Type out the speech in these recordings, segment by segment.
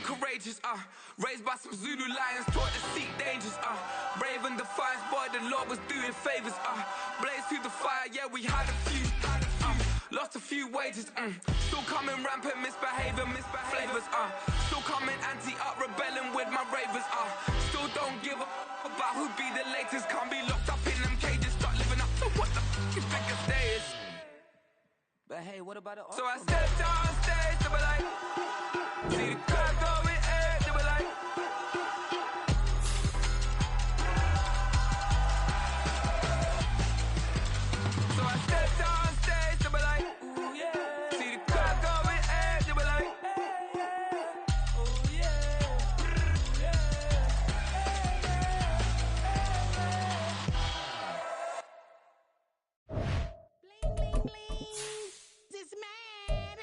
courageous, raised by some Zulu lions, taught to seek dangers, brave and defiant, boy, the Lord was doing favors, blaze through the fire, yeah, we had a few, lost a few wages, still coming rampant, misbehavior, flavors, still coming anti-up, rebelling with my ravers, still don't give a about who be the latest, can't be locked up in them cages, start living up to what the f you think a day is. But hey, what about it? So I stepped on stage, they were like, see the crowd going air, they were like, so I stepped on stage, they were like, ooh yeah, see the crowd going air, they were like, ooh yeah, yeah. Bling, bling, bling. This man.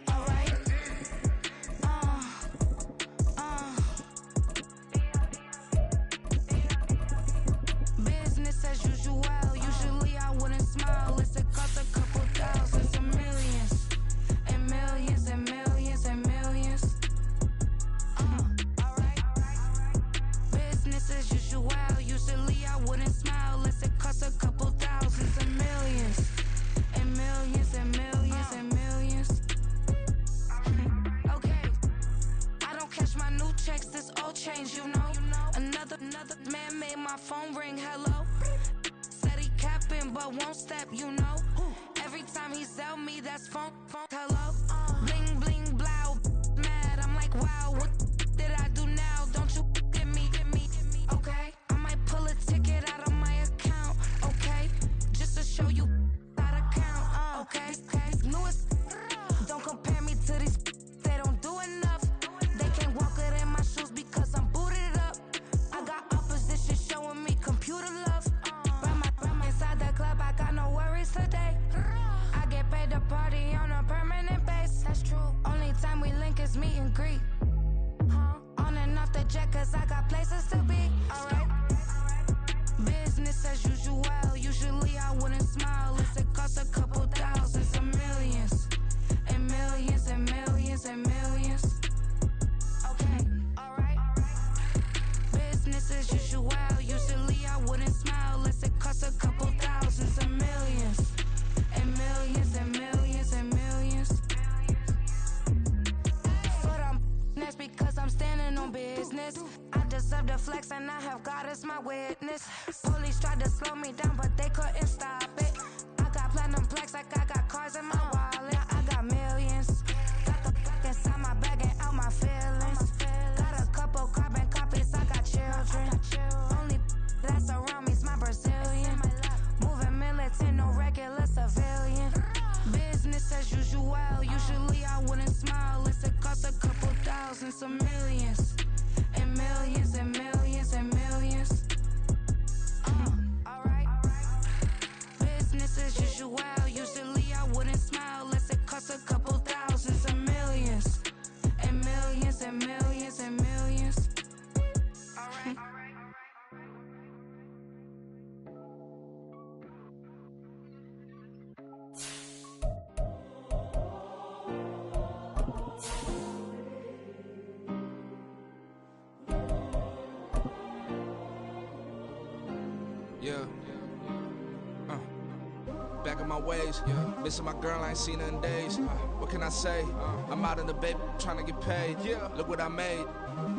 Alright. Business as usual. Usually I wouldn't smile. It's a cost a couple thousands and millions. And millions and millions and millions. Alright. Business as usual. Usually I wouldn't smile unless it cost a couple thousands and millions. And millions and millions and millions. Okay. I don't cash my new checks, this old change, you know. Another man made my phone ring, hello. Said he capping but won't step, you know. Every time he sell me, that's phone, hello. Bling, bling, blow, mad, I'm like, wow, what did I do now? Don't you get me, okay? I might pull a ticket out of my account, okay? Just to show you how to count, okay? Newest, don't compare me to these, they don't do enough. They can't walk it in my shoes because I'm booted up. I got opposition showing me computer love. Ram inside the club, I got no worries today. I get paid to party on a permanent base. That's true. Only time we link is meet and greet. On and off the jet, cause I got places to be. Alright. Business as usual. Usually I wouldn't smile unless it cost a couple thousands and millions. And millions and millions and millions. Okay, alright. Business as usual. Usually I wouldn't smile unless it cost a couple thousands and millions. And millions and millions and millions. But that's because I'm standing on business. I deserve the flex and I have God as my witness. Police tried to slow me down but they couldn't stop it. I got platinum plaques like I got cars in my wallet. I got millions. Got the fuck inside my bag and out my feelings. Got a couple carbon copies, I got children. Only that's around me's my Brazilian. Moving militant, no regular civilian. Business as usual. Usually I wouldn't smile unless it cost a couple thousands of millions. And millions and millions and millions. Alright. Business as usual. Usually I wouldn't smile unless it cost a couple thousands and millions. And millions and millions and millions. Alright. Yeah. Back in my ways, missing my girl, I ain't seen her in days. What can I say? I'm out in the baby, trying to get paid. Look what I made.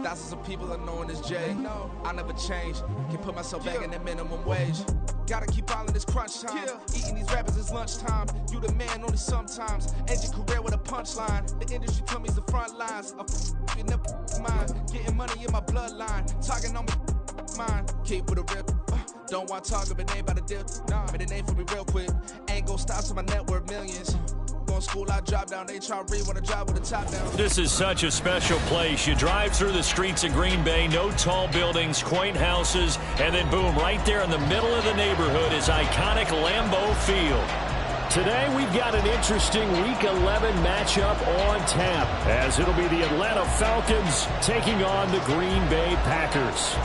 Thousands of people are knowing this Jay. I never change. Can put myself back in that minimum wage. Gotta keep all in this crunch time. Eating these rappers is lunchtime. You the man only sometimes. End your career with a punchline. The industry told me it's the front lines. You never mind. Getting money in my bloodline. Talking on me. Mine. Keep with a rip. Don't want to talk if it ain't about the dip. Made a name for me real quick. Ain't gon' stop till my net worth millions. Going to school, I drop down. They try to read when I drive with the top down. This is such a special place. You drive through the streets of Green Bay, no tall buildings, quaint houses, and then boom, right there in the middle of the neighborhood is iconic Lambeau Field. Today we've got an interesting Week 11 matchup on tap, as it'll be the Atlanta Falcons taking on the Green Bay Packers.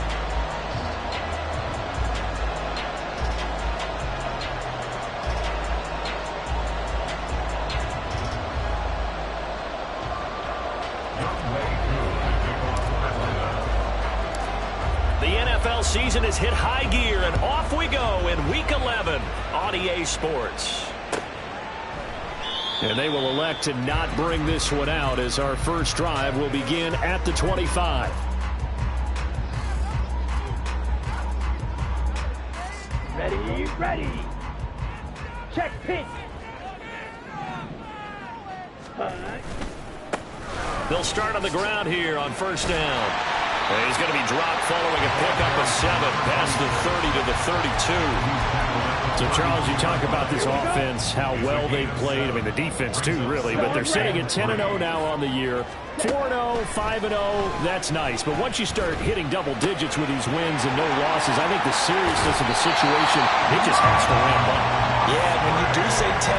NFL season has hit high gear, and off we go in Week 11 on EA Sports. And they will elect to not bring this one out as our first drive will begin at the 25. Ready. Check pitch. They'll start on the ground here on first down. And he's going to be dropped following a pickup of 7 past the 30 to the 32. So, Charles, you talk about this offense, how well they've played. I mean, the defense, too, really. But they're sitting at 10-0 now on the year. 4-0, 5-0, that's nice. But once you start hitting double digits with these wins and no losses, I think the seriousness of the situation, it just has to ramp up. Yeah, when you do say 10-0,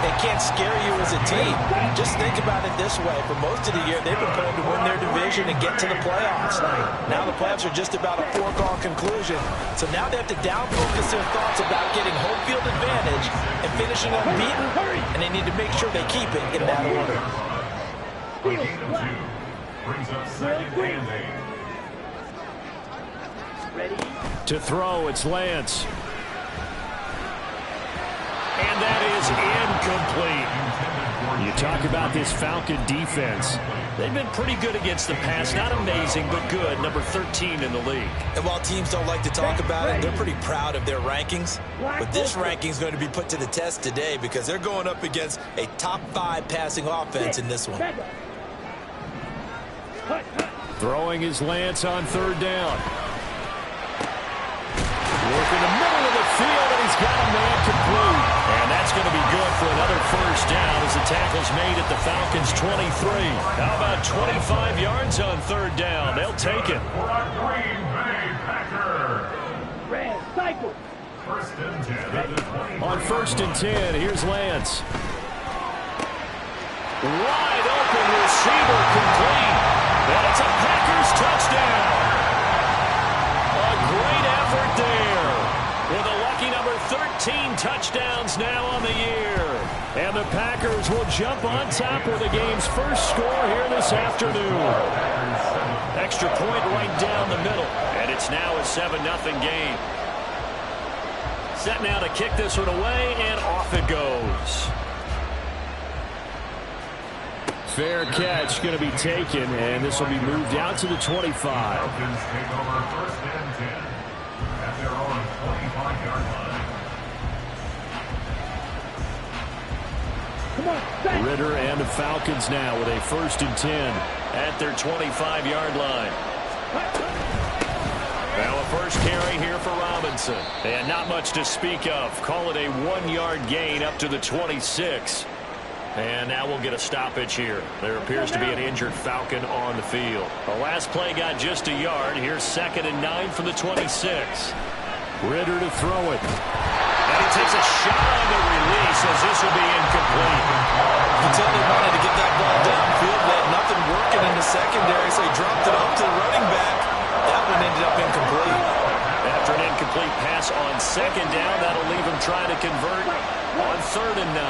it can't scare you as a team. Just think about it this way. For most of the year, they've been prepared to win their division and get to the playoffs. Now the playoffs are just about a foregone conclusion. So now they have to down-focus their thoughts about getting home field advantage and finishing unbeaten, and they need to make sure they keep it in that order. Brings up second and 8. Ready. To throw, it's Lance. And that is incomplete. You talk about this Falcon defense. They've been pretty good against the pass. Not amazing, but good. Number 13 in the league. And while teams don't like to talk about it, they're pretty proud of their rankings. But this ranking is going to be put to the test today because they're going up against a top 5 passing offense in this one. Throwing his Lance on third down. Work in the middle of the field, and he's got a man complete. And that's going to be good for another first down as the tackle's made at the Falcons' 23. How about 25 yards on third down? They'll take it. For our Green Bay Packers. Red cycle. First and 10 at the 25. On first and 10, here's Lance. Wide open receiver complete. And it's a Packers touchdown. A great effort there. With a lucky number 13 touchdowns now on the year. And the Packers will jump on top with the game's first score here this afternoon. Extra point right down the middle. And it's now a 7-0 game. Set now to kick this one away, and off it goes. Fair catch going to be taken, and this will be moved out to the 25. Falcons take over first and 10 at their own 25-yard line. Come on, Ritter and the Falcons now with a first and 10 at their 25-yard line. Now a first carry here for Robinson. And not much to speak of. Call it a 1-yard gain up to the 26. And now we'll get a stoppage here. There appears to be an injured Falcon on the field. The last play got just a yard. Here's 2nd and 9 from the 26. Ritter to throw it. And he takes a shot on the release as this will be incomplete. You can tell they wanted to get that ball downfield. They had nothing working in the secondary, so he dropped it off to the running back. That one ended up incomplete. After an incomplete pass on 2nd down, that'll leave him trying to convert on 3rd and 9.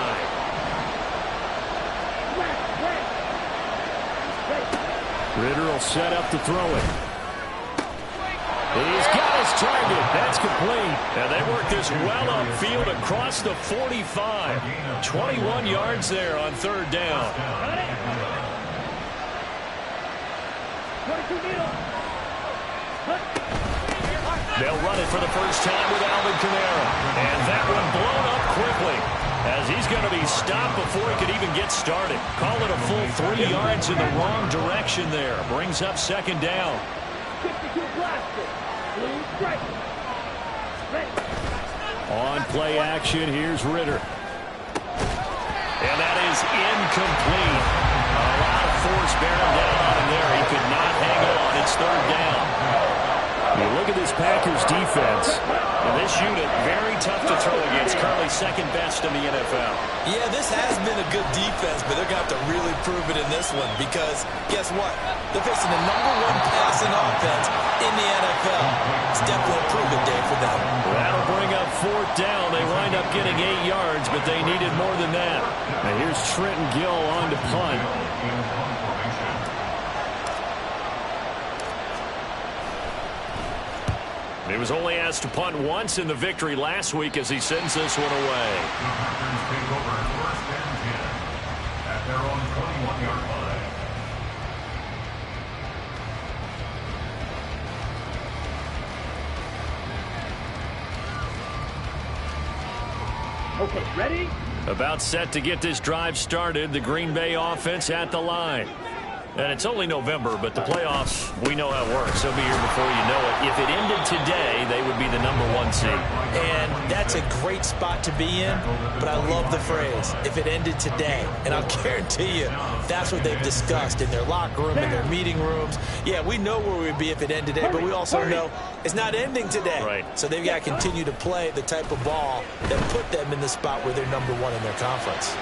Ritter will set up to throw it. He's got his target. That's complete. And they work this well upfield across the 45. 21 yards there on 3rd down. They'll run it for the first time with Alvin Kamara. And that one blown up quickly, as he's going to be stopped before he could even get started. Call it a full 3 yards in the wrong direction there. Brings up 2nd down. On play action, here's Ritter. And that is incomplete. A lot of force bearing down on him there. He could not hang on. It's 3rd down. You look at this Packers defense, and this unit very tough to throw against, currently 2nd best in the NFL. Yeah, this has been a good defense, but they're going to have to really prove it in this one because guess what? They're facing the #1 passing offense in the NFL. It's definitely a prove-it day for them. That'll bring up 4th down. They wind up getting 8 yards, but they needed more than that. Now here's Trenton Gill on to punt. He was only asked to punt once in the victory last week as he sends this one away. The Falcons take over first and 10 at their own 21-yard line. Okay, ready? About set to get this drive started, the Green Bay offense at the line. And it's only November, but the playoffs, we know how it works. They'll be here before you know it. If it ended today, they would be the #1 seed. And that's a great spot to be in, but I love the phrase, if it ended today. And I'll guarantee you, that's what they've discussed in their locker room, in their meeting rooms. Yeah, we know where we'd be if it ended today, but we also know it's not ending today. Right. So they've got to continue to play the type of ball that put them in the spot where they're #1 in their conference.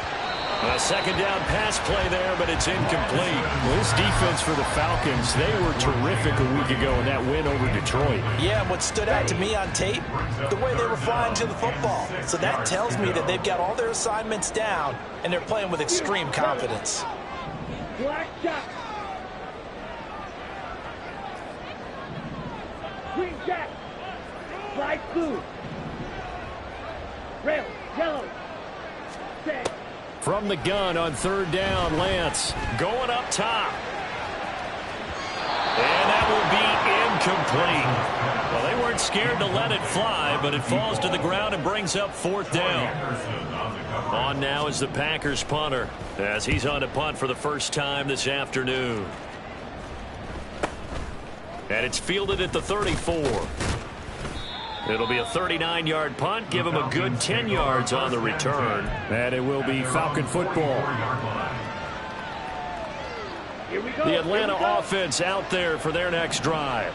A second down pass play there, but it's incomplete. Well, this defense for the Falcons, they were terrific a week ago in that win over Detroit. Yeah, and what stood out to me on tape, the way they were flying to the football. So that tells me that they've got all their assignments down, and they're playing with extreme confidence. Black shot. Green jack. Flag blue. Rail, yellow. Set. From the gun on third down, Lance going up top. And that will be incomplete. Well, they weren't scared to let it fly, but it falls to the ground and brings up fourth down. On now is the Packers punter, as he's on to punt for the first time this afternoon. And it's fielded at the 34. It'll be a 39-yard punt. Give him a good 10 yards on the return. And it will be Falcon football. Here we go. The Atlanta offense out there for their next drive.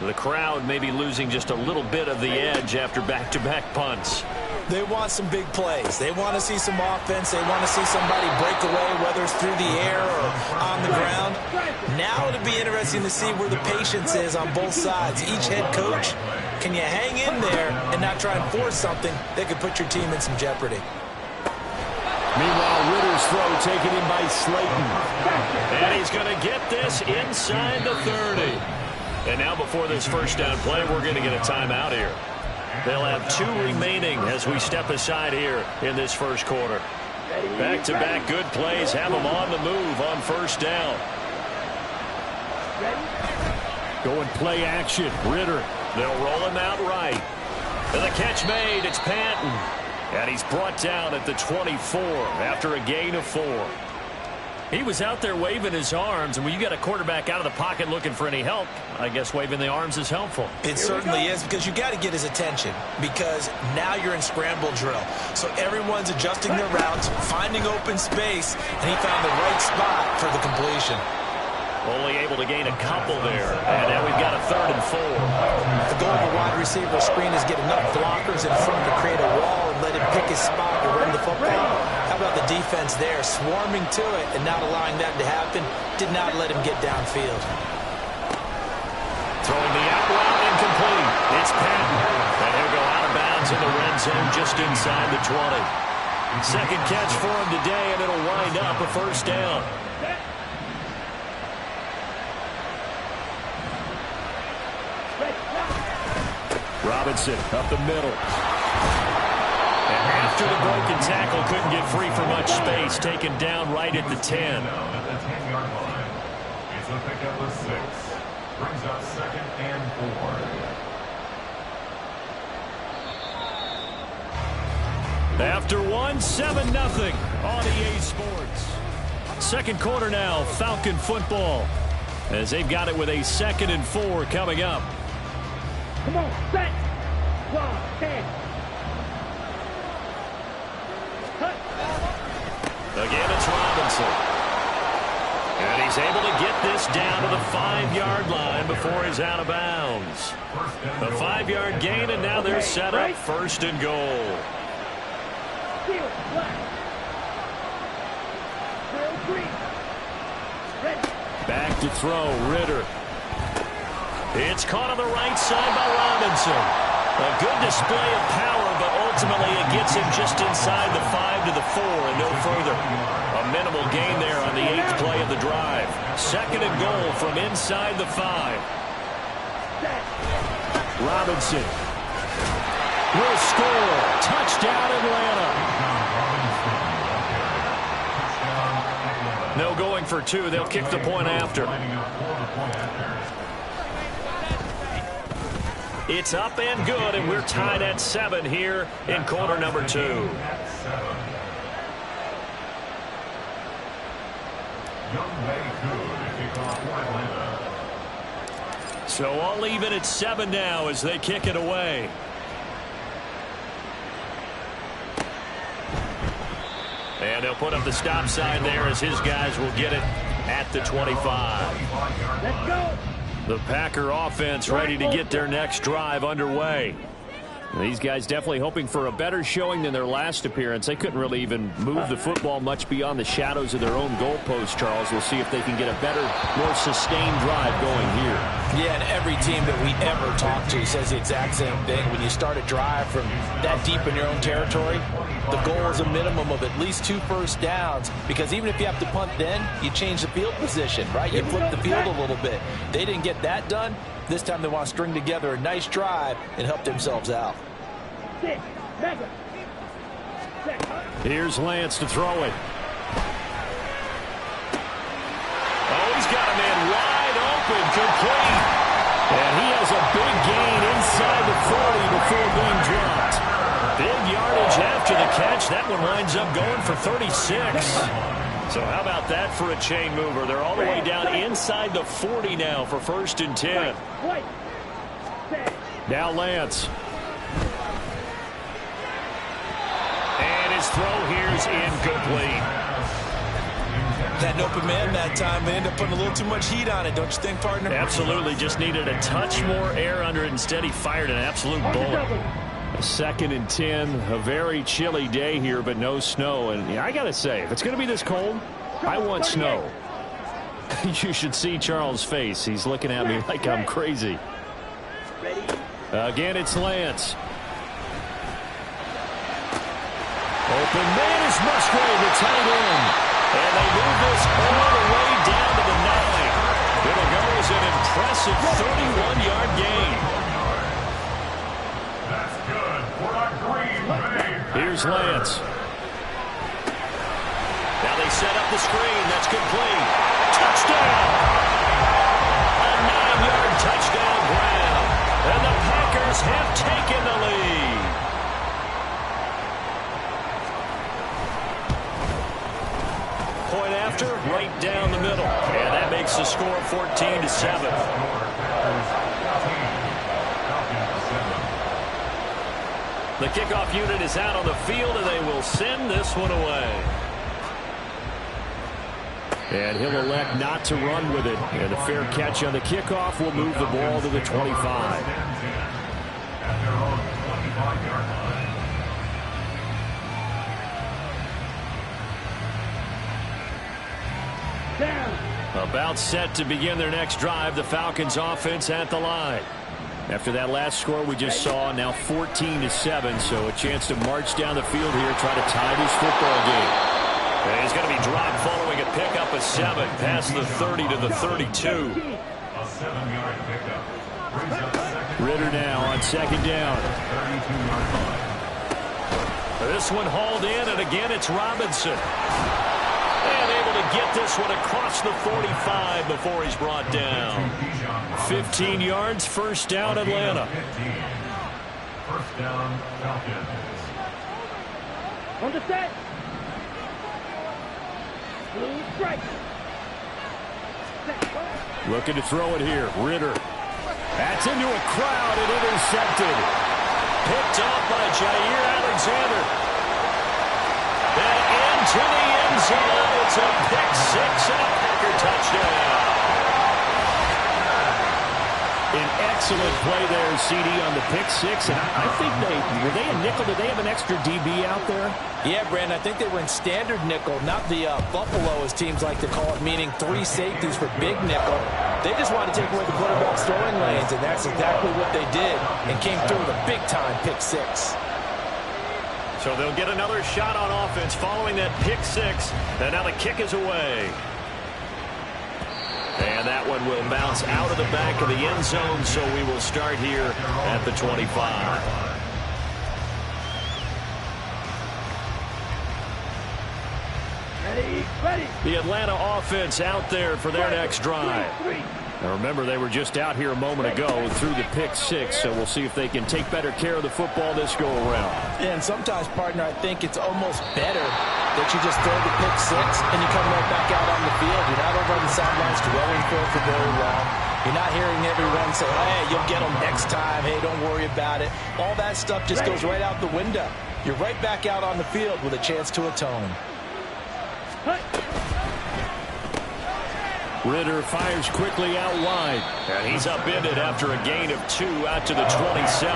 The crowd may be losing just a little bit of the edge after back-to-back punts. They want some big plays. They want to see some offense. They want to see somebody break away, whether it's through the air or on the ground. Now it'll be interesting to see where the patience is on both sides. Each head coach, can you hang in there and not try and force something that could put your team in some jeopardy? Meanwhile, Ritter's throw taken in by Slayton. And he's going to get this inside the 30. And now before this first down play, we're going to get a timeout here. They'll have 2 remaining as we step aside here in this first quarter. Back-to-back good plays have them on the move on first down. Going play action. Ritter. They'll roll him out right. And the catch made. It's Patton. And he's brought down at the 24 after a gain of 4. He was out there waving his arms, and when you got a quarterback out of the pocket looking for any help, I guess waving the arms is helpful. It certainly is, because you got to get his attention, because now you're in scramble drill. So everyone's adjusting their routes, finding open space, and he found the right spot for the completion. Only able to gain a couple there, and now we've got a 3rd and 4. The goal of a wide receiver screen is get enough blockers in front to create a wall and let him pick his spot to run the football. How about the defense there, swarming to it and not allowing that to happen? Did not let him get downfield. Throwing the out route, incomplete. It's Patton, and he'll go out of bounds in the red zone just inside the 20. Second catch for him today, and it'll wind up a first down. Robinson up the middle. And after the broken tackle, couldn't get free for much space. Taken down right at the 10. At the 10-yard line. It's a pickup of 6. Brings up 2nd and 4. After 1, 7-0 on EA Sports. Second quarter now, Falcon football, as they've got it with a 2nd and 4 coming up. Come on, set. 1, 10. Cut. Again, it's Robinson. And he's able to get this down to the 5-yard line before he's out of bounds. A 5-yard gain, and now they're set up 1st and goal. Steel, black. Trail green. Red. Back to throw, Ritter. It's caught on the right side by Robinson. A good display of power, but ultimately it gets him just inside the 5 to the 4 and no further. A minimal gain there on the 8th play of the drive. 2nd and goal from inside the 5. Robinson will score. Touchdown, Atlanta. No going for two. They'll kick the point after. It's up and good, and we're tied at 7 here in quarter number 2. So all even at 7 now as they kick it away. And they'll put up the stop sign there as his guys will get it at the 25. Let's go. The Packer offense ready to get their next drive underway. These guys definitely hoping for a better showing than their last appearance. They couldn't really even move the football much beyond the shadows of their own goalpost, Charles. We'll see if they can get a better, more sustained drive going here. Yeah, and every team that we ever talk to says the exact same thing. When you start a drive from that deep in your own territory, the goal is a minimum of at least 2 first downs, because even if you have to punt then, you change the field position, right? You flip the field a little bit. They didn't get that done. This time they want to string together a nice drive and help themselves out. Here's Lance to throw it. Oh, he's got a man wide open, complete. And he has a big gain inside the 40 before being dropped. Big yardage after the catch. That one winds up going for 36. So how about that for a chain mover? They're all the way down inside the 40 now for 1st and 10. Now Lance. And his throw here's incomplete. Had an open man that time. They ended up putting a little too much heat on it, don't you think, partner? Absolutely. Just needed a touch more air under it. Instead, he fired an absolute bullet. 2nd and 10, a very chilly day here, but no snow. And I got to say, if it's going to be this cold, I want snow. You should see Charles' face. He's looking at me like I'm crazy. Again, it's Lance. Open man is Musgrave, the tight end. And they move this all the way down to the 9. It'll go as an impressive 31-yard gain. Here's Lance. Now they set up the screen. That's complete. Touchdown! A 9-yard touchdown grab. And the Packers have taken the lead. Point after, right down the middle. And that makes the score 14-7. The kickoff unit is out on the field, and they will send this one away. And he'll elect not to run with it. And a fair catch on the kickoff will move the ball to the 25. About set to begin their next drive, the Falcons offense at the line. After that last score we just saw, now 14-7, so a chance to march down the field here, try to tie this football game. And he's going to be dropped following a pickup of 7, past the 30 to the 32. A 7-yard pickup. Brings up 2nd. Ritter now on 2nd down. This one hauled in, and again it's Robinson. And able to get this one across the 45 before he's brought down. 15 yards, 1st down, Atlanta. 1st down, Falcons. On the set. Blue strike. Looking to throw it here. Ritter. That's into a crowd and intercepted. Picked off by Jair Alexander. And into the end zone. It's a pick 6 and a Packer touchdown. An excellent play there, CD, on the pick 6. And I think were they a nickel? Did they have an extra DB out there? Yeah, Brandon, I think they were in standard nickel, not the Buffalo, as teams like to call it, meaning 3 safeties for big nickel. They just wanted to take away the quarterback's throwing lanes, and that's exactly what they did, and came through with a big-time pick 6. So they'll get another shot on offense following that pick 6, and now the kick is away. And that one will bounce out of the back of the end zone, so we will start here at the 25. Ready. The Atlanta offense out there for their next drive. Now remember, they were just out here a moment ago through the pick six, so we'll see if they can take better care of the football this go around. Yeah, and sometimes, partner, I think it's almost better that you just throw the pick six and you come right back out on the field. You're not over on the sidelines dwelling for very long. You're not hearing everyone say, hey, you'll get them next time. Hey, don't worry about it. All that stuff just goes right out the window. You're right back out on the field with a chance to atone. Ritter fires quickly out wide. And he's upended after a gain of 2 out to the 27.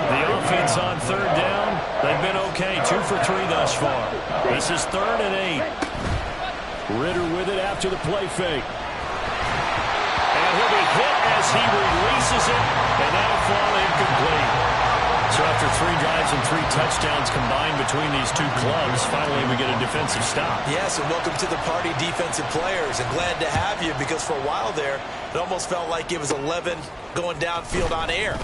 The offense on third down, they've been okay. 2 for 3 thus far. This is 3rd and 8. Ritter with it after the play fake. And he'll be hit as he releases it, and that'll fall incomplete. So after 3 drives and 3 touchdowns combined between these two clubs, finally we get a defensive stop. Yes, and welcome to the party, defensive players. And glad to have you, because for a while there, it almost felt like it was 11 going downfield on air.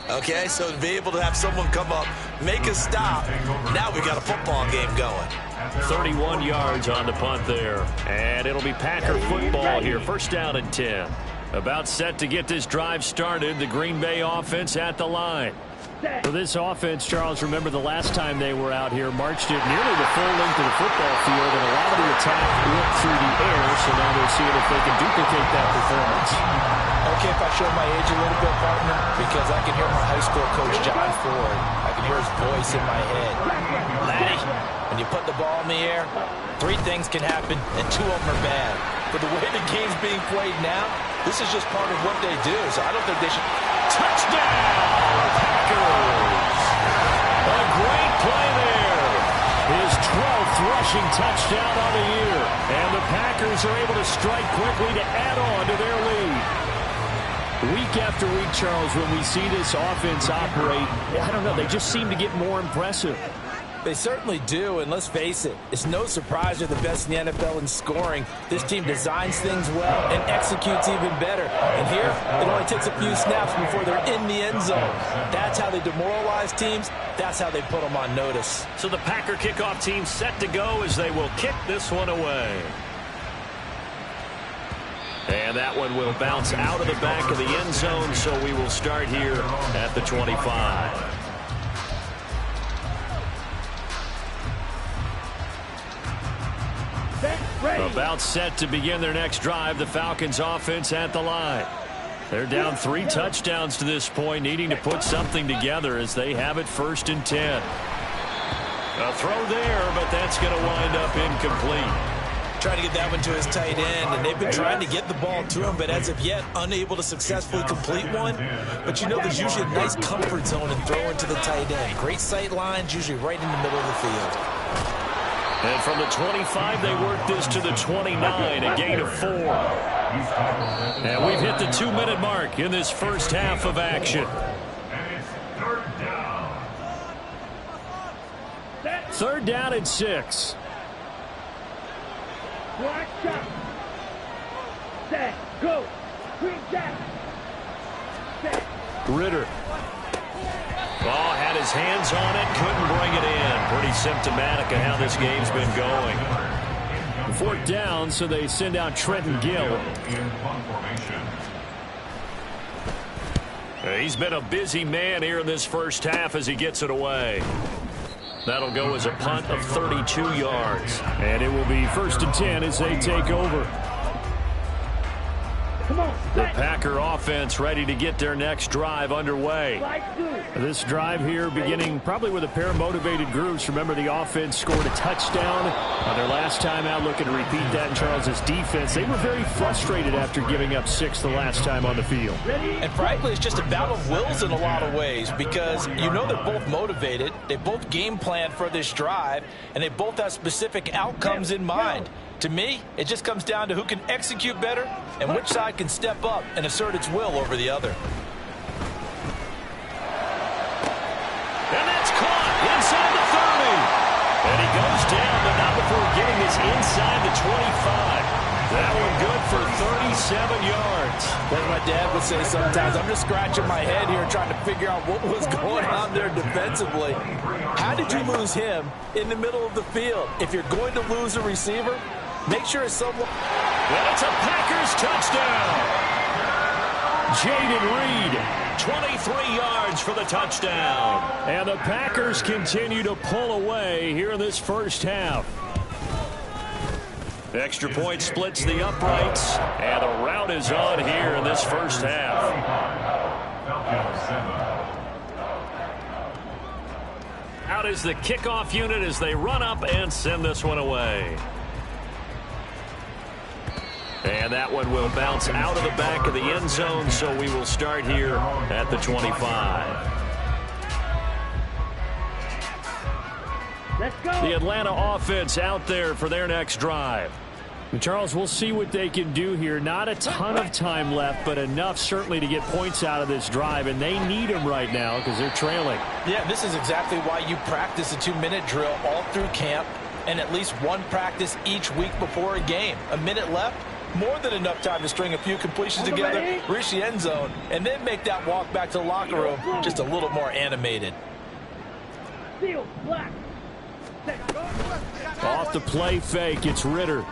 Okay, so to be able to have someone come up, make a stop, now we got a football game going. 31 yards on the punt there. And it'll be Packer football here, 1st down and 10. About set to get this drive started, the Green Bay offense at the line. For this offense, Charles, remember the last time they were out here, marched it nearly the full length of the football field, and a lot of the attack went through the air, so now they're seeing if they can duplicate that performance. Okay, if I show my age a little bit, partner, because I can hear my high school coach, John Ford. I can hear his voice in my head. Laddie, when you put the ball in the air, 3 things can happen, and 2 of them are bad. But the way the game's being played now, this is just part of what they do, so I don't think they should. Touchdown, Packers! A great play there. His 12th rushing touchdown on the year. And the Packers are able to strike quickly to add on to their lead. Week after week, Charles, when we see this offense operate, I don't know, they just seem to get more impressive. They certainly do, and let's face it, it's no surprise they're the best in the NFL in scoring. This team designs things well and executes even better. And here, it only takes a few snaps before they're in the end zone. That's how they demoralize teams. That's how they put them on notice. So the Packer kickoff team set to go as they will kick this one away. And that one will bounce out of the back of the end zone, so we will start here at the 25. About set to begin their next drive, the Falcons offense at the line. They're down 3 touchdowns to this point, needing to put something together as they have it 1st and 10. A throw there, but that's going to wind up incomplete. Trying to get that one to his tight end, and they've been trying to get the ball to him, but as of yet, unable to successfully complete one. But you know there's usually a nice comfort zone in throwing to the tight end. Great sight lines, usually right in the middle of the field. And from the 25, they work this to the 29, a gain of 4. And we've hit the 2-minute mark in this first half of action. And it's 3rd down. 3rd down and 6. Black shot. Set. Go. Green jack. Set. Ritter. Ball had his hands on it, couldn't bring it in. Pretty symptomatic of how this game's been going. 4th down, so they send out Trenton Gill. He's been a busy man here in this first half as he gets it away. That'll go as a punt of 32 yards. And it will be 1st and 10 as they take over. The Packer offense ready to get their next drive underway. This drive here beginning probably with a pair of motivated groups. Remember, the offense scored a touchdown on their last time out. Looking to repeat that in Charles's defense. They were very frustrated after giving up 6 the last time on the field. And frankly, it's just a battle of wills in a lot of ways, because you know they're both motivated. They both game plan for this drive, and they both have specific outcomes in mind. To me, it just comes down to who can execute better and which side can step up and assert its will over the other. And that's caught inside the 30. And he goes down, but not before getting this inside the 25. That one good for 37 yards. As my dad would say sometimes, I'm just scratching my head here trying to figure out what was going on there defensively. How did you lose him in the middle of the field? If you're going to lose a receiver, make sure it's someone. And it's a Packers touchdown. Jaden Reed, 23 yards for the touchdown. And the Packers continue to pull away here in this first half. Extra point splits the uprights, and the route is on here in this first half. Out is the kickoff unit as they run up and send this one away. And that one will bounce out of the back of the end zone, so we will start here at the 25. Let's go. The Atlanta offense out there for their next drive. Charles, we'll see what they can do here. Not a ton of time left, but enough certainly to get points out of this drive, and they need them right now because they're trailing. Yeah, this is exactly why you practice a 2-minute drill all through camp and at least one practice each week before a game. A minute left, more than enough time to string a few completions together, reach the end zone, and then make that walk back to the locker room just a little more animated. Seal, black. Off the play fake, it's Ritter.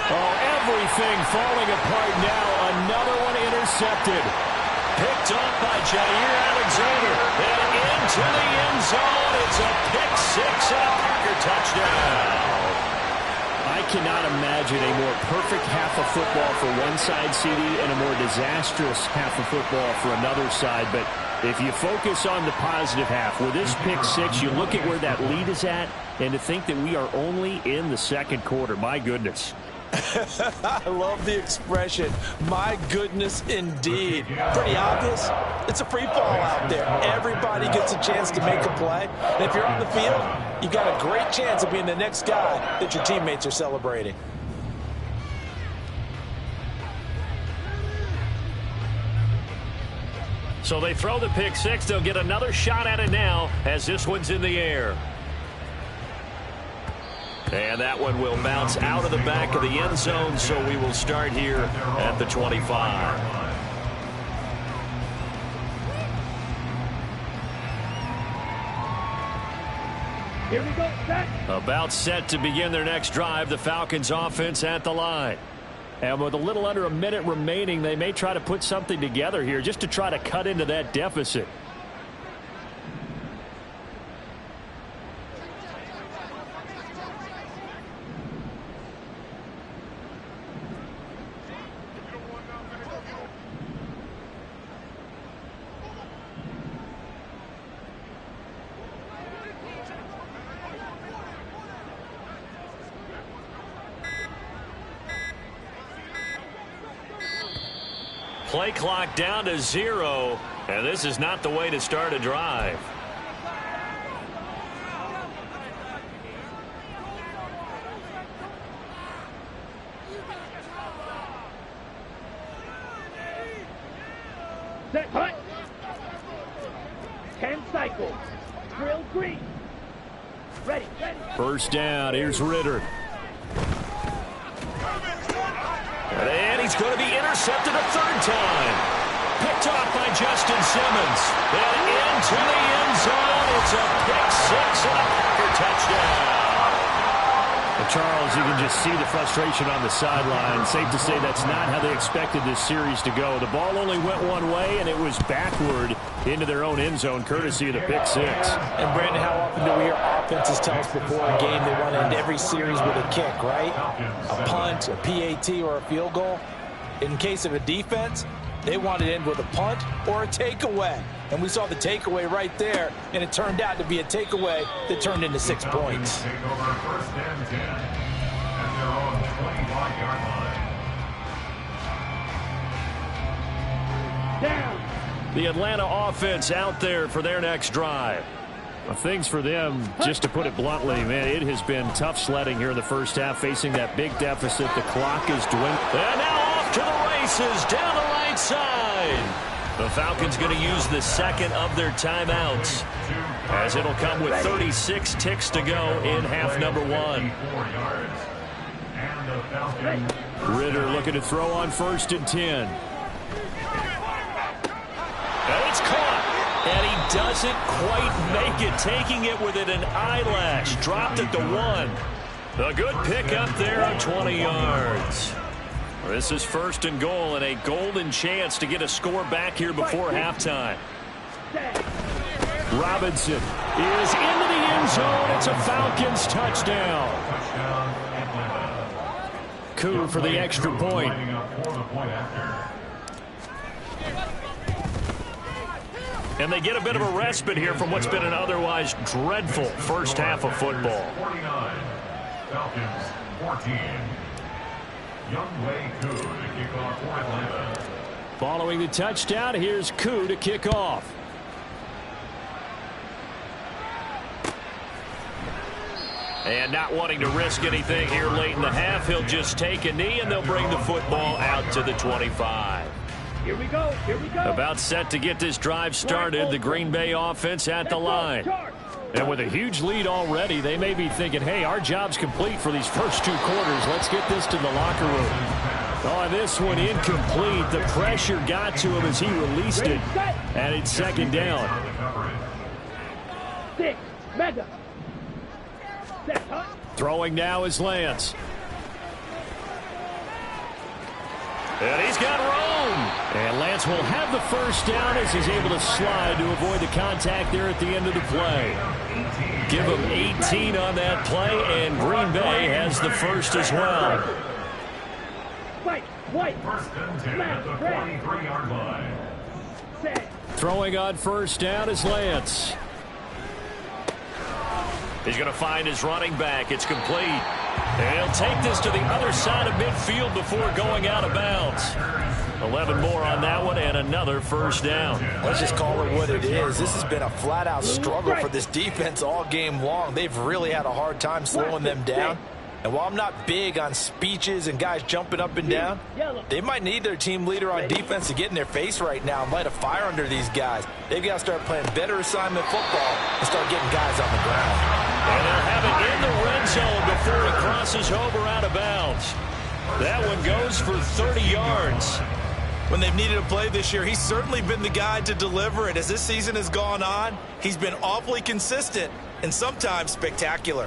Oh, everything falling apart now. Another one intercepted. Picked up by Jair Alexander. And into the end zone. It's a pick six and a Packer touchdown. I cannot imagine a more perfect half of football for one side, CD, and a more disastrous half of football for another side. But if you focus on the positive half, with this pick six, you look at where that lead is at, and to think that we are only in the second quarter. My goodness. I love the expression, my goodness indeed. Pretty obvious. It's a free fall out there. Everybody gets a chance to make a play. And if you're on the field, you've got a great chance of being the next guy that your teammates are celebrating. So they throw the pick six. They'll get another shot at it now as this one's in the air. And that one will bounce out of the back of the end zone, so we will start here at the 25. Here we go, set. About set to begin their next drive, the Falcons offense at the line. And with a little under a minute remaining, they may try to put something together here just to try to cut into that deficit. Play clock down to 0, and this is not the way to start a drive. Set, hut. 10 cycles. Drill green. Ready, ready. First down, here's Ritter. And he's going to be intercepted a third time. Picked off by Justin Simmons. And into the end zone. It's a pick six and a Packer touchdown. Well, Charles, you can just see the frustration on the sideline. Safe to say that's not how they expected this series to go. The ball only went one way, and it was backward into their own end zone, courtesy of the pick six. And, Brandon, how often do we hear offenses tell us before a game they want to end every series with a kick, right? A punt, a PAT, or a field goal. In case of a defense, they want to end with a punt or a takeaway. And we saw the takeaway right there, and it turned out to be a takeaway that turned into 6 points. Take over first and 10 at their own 25-yard line. Down. The Atlanta offense out there for their next drive. Well, things for them, just to put it bluntly, man, it has been tough sledding here in the first half, facing that big deficit. The clock is dwindling. And now off to the races down the right side. The Falcons going to use the second of their timeouts, as it'll come with 36 ticks to go in half number one. And the Falcons. Ritter looking to throw on 1st and 10. And it's caught. And he doesn't quite make it, taking it within an eyelash. Dropped at the 1. A good pick up there on 20 yards. This is 1st and goal and a golden chance to get a score back here before halftime. Robinson is into the end zone. It's a Falcons touchdown. Coup for the extra point. And they get a bit of a respite here from what's been an otherwise dreadful first half of football. 49, Falcons 14. Youngway Coup to kick off for Atlanta. Following the touchdown, here's Coup to kick off. And not wanting to risk anything here late in the half, he'll just take a knee and they'll bring the football out to the 25. Here we go. Here we go. About set to get this drive started, the Green Bay offense at the line. And with a huge lead already, they may be thinking, hey, our job's complete for these first 2 quarters. Let's get this to the locker room. Oh, this one incomplete. The pressure got to him as he released it. And it's 2nd down. 6, mega. Throwing now is Lance. And he's got room. And Lance will have the 1st down as he's able to slide to avoid the contact there at the end of the play. Give him 18 on that play, and Green Bay has the 1st as well. White. 1st and 10 at the 43-yard line. Throwing on 1st down is Lance. He's going to find his running back. It's complete. And he'll take this to the other side of midfield before going out of bounds. 11 more on that one and another 1st down. Let's just call it what it is. This has been a flat-out struggle for this defense all game long. They've really had a hard time slowing them down. And while I'm not big on speeches and guys jumping up and down, they might need their team leader on defense to get in their face right now and light a fire under these guys. They've got to start playing better assignment football and start getting guys on the ground. And they'll have it in the red zone before he crosses over out of bounds. That one goes for 30 yards. When they've needed a play this year, he's certainly been the guy to deliver it. As this season has gone on, he's been awfully consistent and sometimes spectacular.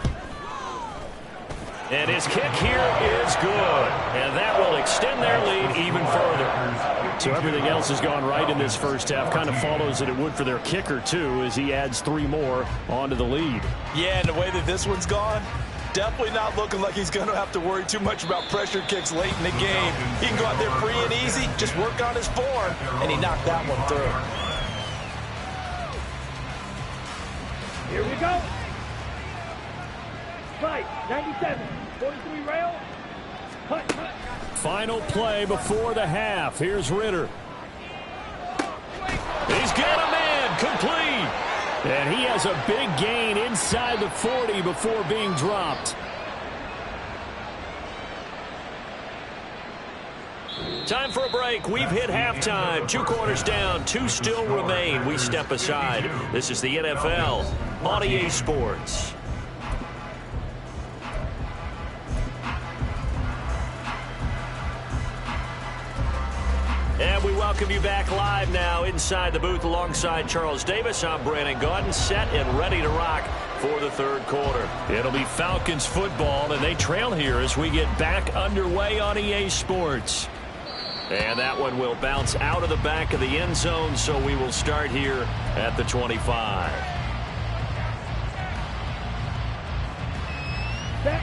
And his kick here is good. And that will extend their lead even further. So everything else has gone right in this first half. Kind of follows that it would for their kicker, too, as he adds 3 more onto the lead. Yeah, and the way that this one's gone, definitely not looking like he's going to have to worry too much about pressure kicks late in the game. He can go out there free and easy, just work on his form, and he knocked that one through. Here we go. Fight, 97, 43 rail. Cut. Final play before the half. Here's Ritter. He's got a man, complete. And he has a big gain inside the 40 before being dropped. Time for a break. We've hit halftime. 2 quarters down. 2 still remain. We step aside. This is the NFL on EA Sports. And we welcome you back live now inside the booth alongside Charles Davis. I'm Brandon Gaudin, set and ready to rock for the 3rd quarter. It'll be Falcons football, and they trail here as we get back underway on EA Sports. And that one will bounce out of the back of the end zone, so we will start here at the 25.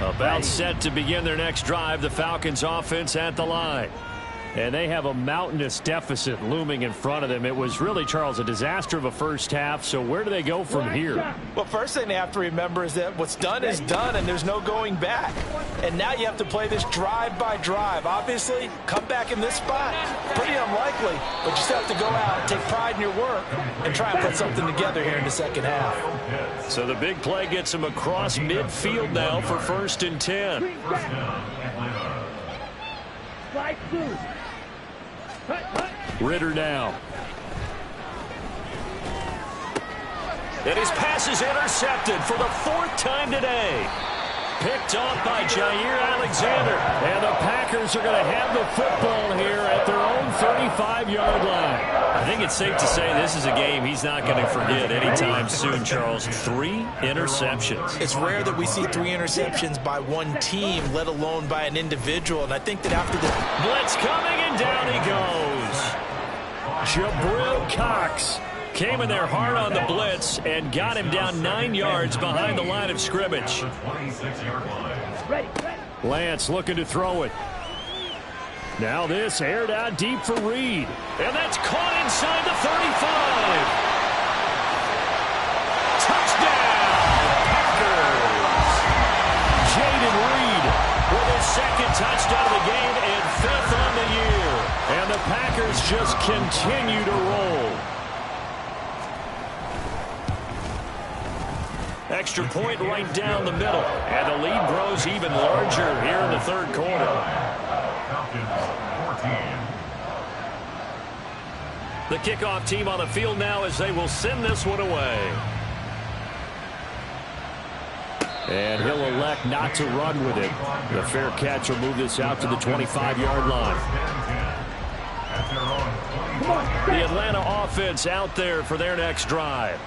About set to begin their next drive, the Falcons offense at the line. And they have a mountainous deficit looming in front of them. It was really, Charles, a disaster of a first half. So where do they go from here? Well, first thing they have to remember is that what's done is done, and there's no going back. And now you have to play this drive by drive. Obviously, come back in this spot, pretty unlikely. But you still have to go out, take pride in your work, and try and put something together here in the second half. So the big play gets them across midfield now for 1st and 10. Slide through. Ritter now. And his pass is intercepted for the 4th time today. Picked off by Jair Alexander. And the Packers are going to have the football here at their own 35-yard line. I think it's safe to say this is a game he's not going to forget anytime soon, Charles. 3 interceptions. It's rare that we see 3 interceptions by one team, let alone by an individual. And I think that after the blitz coming, and down he goes. Jabril Cox came in there hard on the blitz and got him down 9 yards behind the line of scrimmage. Lance looking to throw it. Now this aired out deep for Reed. And that's caught inside the 35. Touchdown, Packers. Jaden Reed with his second touchdown of the game and 5th on the year. And the Packers just continue to roll. Extra point right down the middle. And the lead grows even larger here in the third quarter. The kickoff team on the field now as they will send this one away. And he'll elect not to run with it. The fair catch will move this out to the 25-yard line. The Atlanta offense out there for their next drive.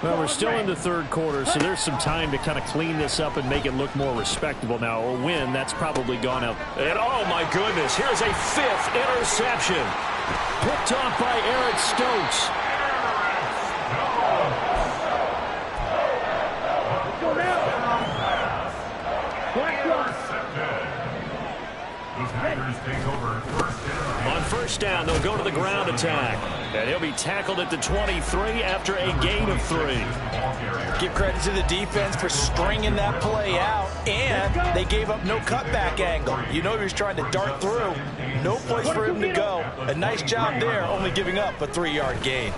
Well, we're still in the third quarter, so there's some time to kind of clean this up and make it look more respectable. Now, a win, that's probably gone out. And, oh, my goodness, here's a 5th interception. Picked off by Eric Stokes. On first down, they'll go to the ground attack. And he'll be tackled at the 23 after a gain of 3. Give credit to the defense for stringing that play out, and they gave up no cutback angle. You know he was trying to dart through. No place for him to go. A nice job there, only giving up a 3-yard gain.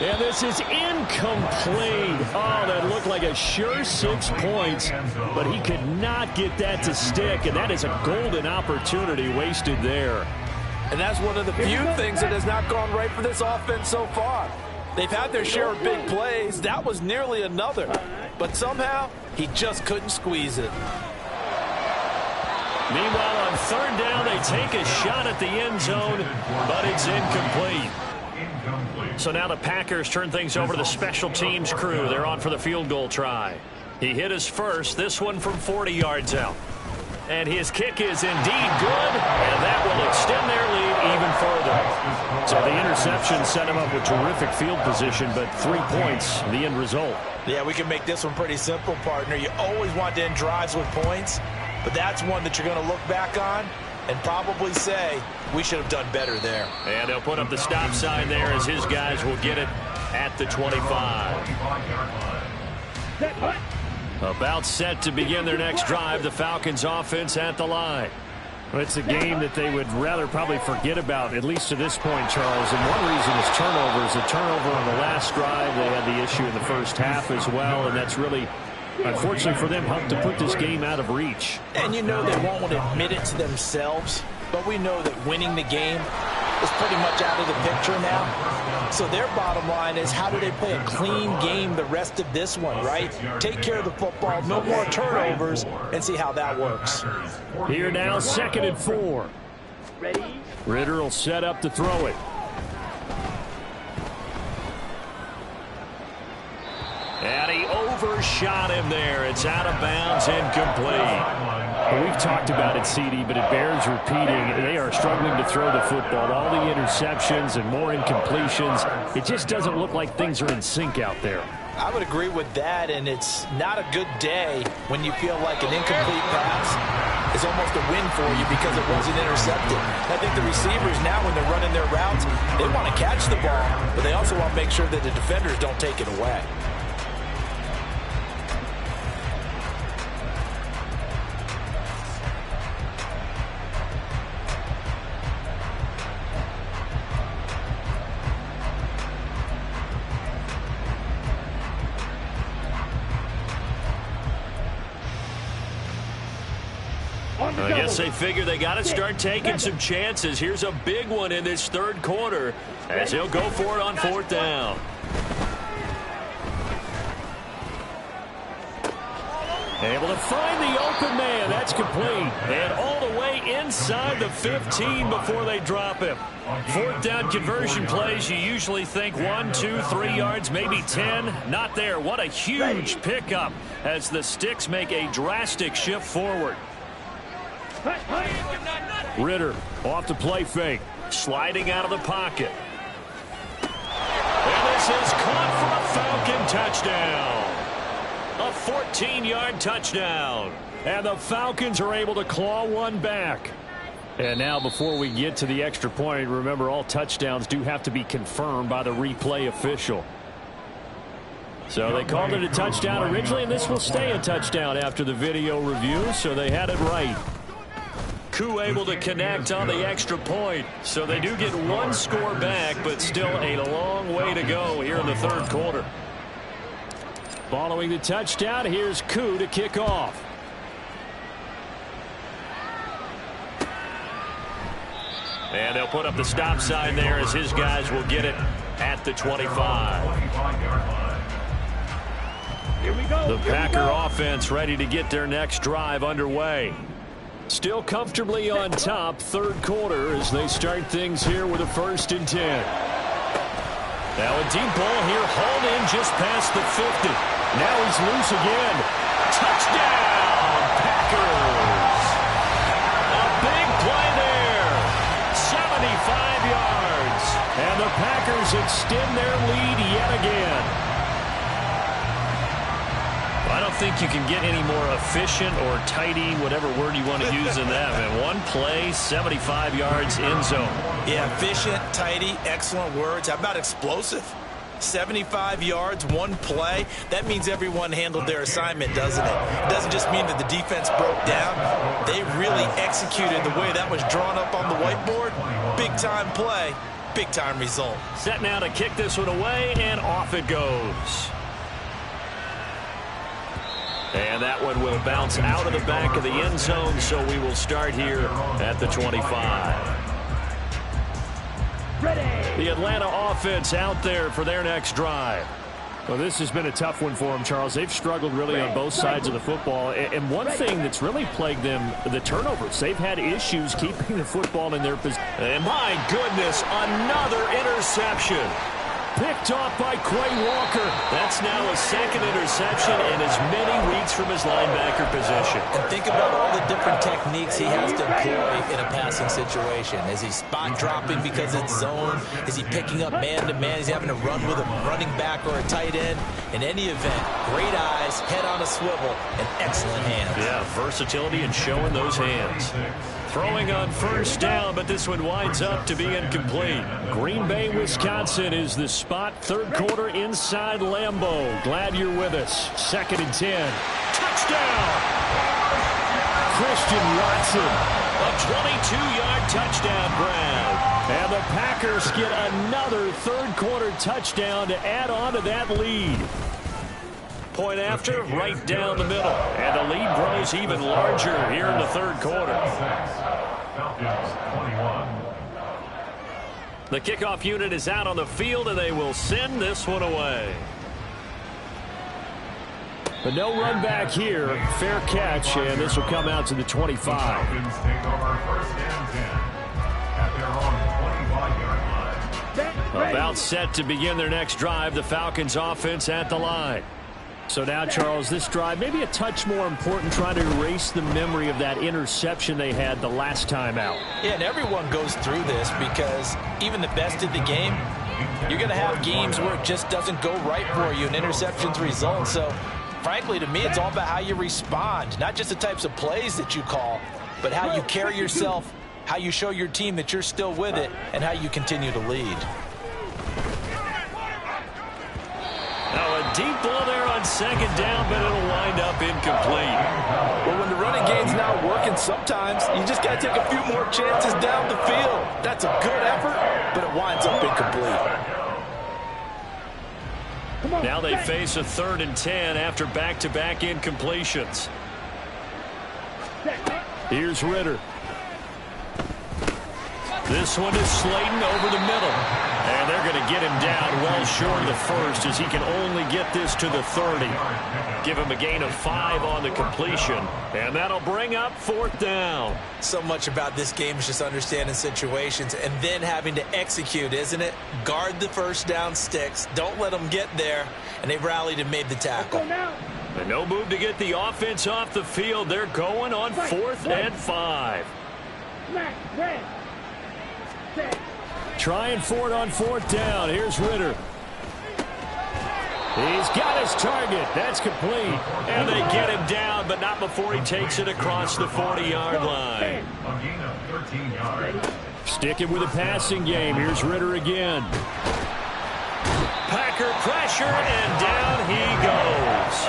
And this is incomplete. Oh, that looked like a sure 6 points, but he could not get that to stick, and that is a golden opportunity wasted there. And that's one of the few things that has not gone right for this offense so far. They've had their share of big plays. That was nearly another. But somehow, he just couldn't squeeze it. Meanwhile, on third down, they take a shot at the end zone, but it's incomplete. So now the Packers turn things over to the special teams crew. They're on for the field goal try. He hit his first, this one from 40 yards out. And his kick is indeed good, and that will extend their lead even further. So the interception set him up with terrific field position, but 3 points, the end result. Yeah, we can make this one pretty simple, partner. You always want to end drives with points, but that's one that you're going to look back on and probably say, we should have done better there. And they'll put up the stop sign there as his guys will get it at the 25. About set to begin their next drive, the Falcons offense at the line. Well, it's a game that they would rather probably forget about, at least to this point, Charles. And one reason is turnovers. A turnover on the last drive. They had the issue in the first half as well, and that's really, unfortunately for them, helped to put this game out of reach. And you know they won't want to admit it to themselves, but we know that winning the game is pretty much out of the picture now. So their bottom line is, how do they play a clean game the rest of this one, right? Take care of the football, no more turnovers, and see how that works. Here now, 2nd and 4. Ritter will set up to throw it. And he overshot him there. It's out of bounds, incomplete. Well, we've talked about it, CD, but it bears repeating. They are struggling to throw the football. All the interceptions and more incompletions. It just doesn't look like things are in sync out there. I would agree with that, and it's not a good day when you feel like an incomplete pass is almost a win for you because it wasn't intercepted. I think the receivers now, when they're running their routes, they want to catch the ball, but they also want to make sure that the defenders don't take it away. I guess they figure they got to start taking some chances. Here's a big one in this third quarter as he'll go for it on 4th down. Able to find the open man. That's complete. And all the way inside the 15 before they drop him. Fourth down conversion plays, you usually think 1, 2, 3 yards, maybe 10. Not there. What a huge pickup as the Sticks make a drastic shift forward. Ritter off the play fake. Sliding out of the pocket. And this is caught for a Falcon touchdown. A 14-yard touchdown. And the Falcons are able to claw one back. And now before we get to the extra point, remember all touchdowns do have to be confirmed by the replay official. So they called it a touchdown originally, and this will stay a touchdown after the video review, so they had it right. Koo able to connect on the extra point. So they do get one score back, but still a long way to go here in the third quarter. Following the touchdown, here's Koo to kick off. And they'll put up the stop sign there as his guys will get it at the 25. Here we go. The Packer offense ready to get their next drive underway. Still comfortably on top, third quarter as they start things here with a 1st and 10. Now a deep ball here, hauled in just past the 50. Now he's loose again. Touchdown, Packers! A big play there. 75 yards. And the Packers extend their lead yet again. I don't think you can get any more efficient or tidy, whatever word you want to use in that. Man, one play, 75 yards, end zone. Yeah, efficient, tidy, excellent words. How about explosive? 75 yards, one play. That means everyone handled their assignment, doesn't it? It doesn't just mean that the defense broke down. They really executed the way that was drawn up on the whiteboard. Big-time play, big-time result. Set now to kick this one away, and off it goes. And that one will bounce out of the back of the end zone, so we will start here at the 25. Ready. The Atlanta offense out there for their next drive. Well, this has been a tough one for them, Charles. They've struggled really on both sides of the football. And one thing that's really plagued them, the turnovers. They've had issues keeping the football in their possession. And my goodness, another interception. Picked off by Quay Walker. That's now a second interception and as many weeks from his linebacker position. And think about all the different techniques he has to employ in a passing situation. Is he spot dropping because it's zone? Is he picking up man-to-man? Is he having to run with a running back or a tight end? In any event, great eyes, head on a swivel, and excellent hands. Yeah, versatility and showing those hands. Throwing on first down, but this one winds up to be incomplete. Green Bay, Wisconsin is the spot. Third quarter inside Lambeau. Glad you're with us. 2nd and 10. Touchdown! Christian Watson. A 22-yard touchdown grab. And the Packers get another third quarter touchdown to add on to that lead. Point after, right down the middle. And the lead grows even larger here in the third quarter. The kickoff unit is out on the field, and they will send this one away. But no run back here. Fair catch, and this will come out to the 25. About set to begin their next drive. The Falcons offense at the line. So now, Charles, this drive maybe a touch more important, trying to erase the memory of that interception they had the last time out. Yeah, and everyone goes through this because even the best of the game, you're going to have games where it just doesn't go right for you, and interceptions result. So, frankly, to me, it's all about how you respond, not just the types of plays that you call, but how you carry yourself, how you show your team that you're still with it, and how you continue to lead. Now a deep ball there on second down, but it'll wind up incomplete. Well, when the running game's not working, sometimes you just got to take a few more chances down the field. That's a good effort, but it winds up incomplete. Now they face a 3rd and 10 after back-to-back incompletions. Here's Ritter. This one is Slayton over the middle. And they're going to get him down well short of the first as he can only get this to the 30. Give him a gain of 5 on the completion. And that'll bring up 4th down. So much about this game is just understanding situations and then having to execute, isn't it? Guard the first down sticks. Don't let them get there. And they rallied and made the tackle. And no move to get the offense off the field. They're going on 4th and 5. Trying for it on 4th down. Here's Ritter. He's got his target. That's complete. And they get him down, but not before he takes it across the 40-yard line. A gain of 13 yards. Sticking with the passing game. Here's Ritter again. Packer pressure, and down he goes.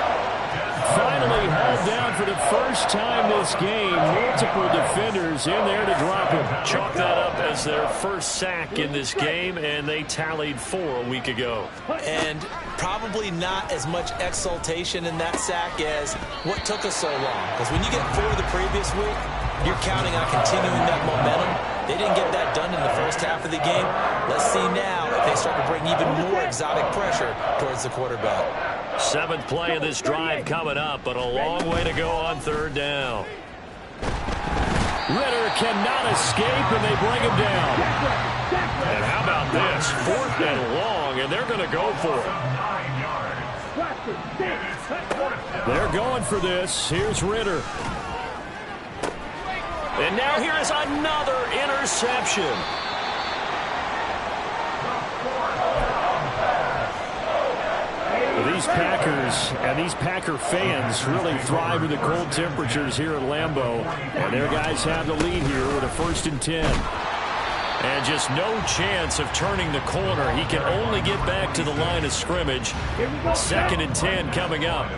Finally held down for the first time this game. Multiple defenders in there to drop him. Chalk that up as their first sack in this game, and they tallied 4 a week ago. And probably not as much exultation in that sack as what took us so long. Because when you get 4 the previous week, you're counting on continuing that momentum. They didn't get that done in the first half of the game. Let's see now if they start to bring even more exotic pressure towards the quarterback. 7th play of this drive coming up, but a long way to go on 3rd down. Ritter cannot escape, and they bring him down. And how about this? 4th and long, and they're going to go for it. They're going for this. Here's Ritter. And now here is another interception. These Packers and these Packer fans really thrive with the cold temperatures here at Lambeau. And their guys have the lead here with a 1st and 10. And just no chance of turning the corner. He can only get back to the line of scrimmage. 2nd and 10 coming up.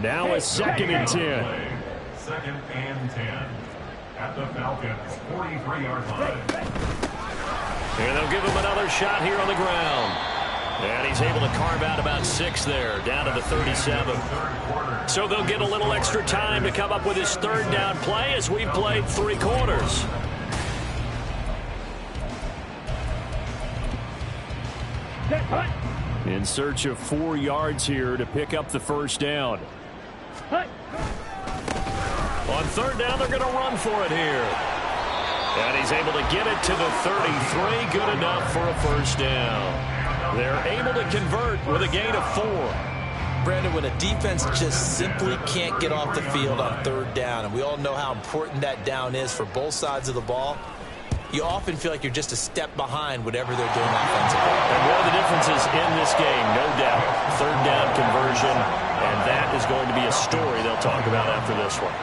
Now a 2nd and 10. 2nd and 10 at the Falcons' 43-yard line. And they'll give him another shot here on the ground. And he's able to carve out about 6 there, down to the 37. So they'll get a little extra time to come up with his 3rd down play as we've played 3 quarters. In search of 4 yards here to pick up the 1st down. On 3rd down, they're going to run for it here. And he's able to get it to the 33. Good enough for a 1st down. They're able to convert with a gain of 4. Brandon, when a defense just simply can't get off the field on 3rd down, and we all know how important that down is for both sides of the ball, you often feel like you're just a step behind whatever they're doing offensively. And one of the differences in this game, no doubt, 3rd down conversion, and that is going to be a story they'll talk about after this one.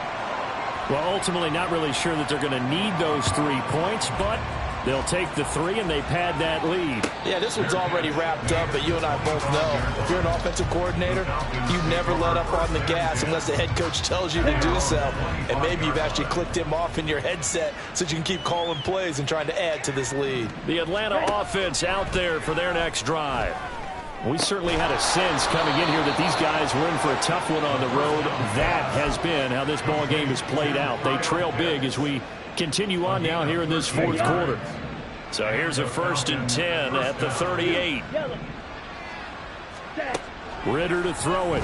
Well, ultimately not really sure that they're going to need those 3 points, but they'll take the 3 and they pad that lead. Yeah, this one's already wrapped up, but you and I both know if you're an offensive coordinator, you never let up on the gas unless the head coach tells you to do so. And maybe you've actually clicked him off in your headset so you can keep calling plays and trying to add to this lead. The Atlanta offense out there for their next drive. We certainly had a sense coming in here that these guys were in for a tough one on the road. That has been how this ball game has played out. They trail big as we continue on now here in this 4th quarter. So here's a 1st and 10 at the 38. Ritter to throw it.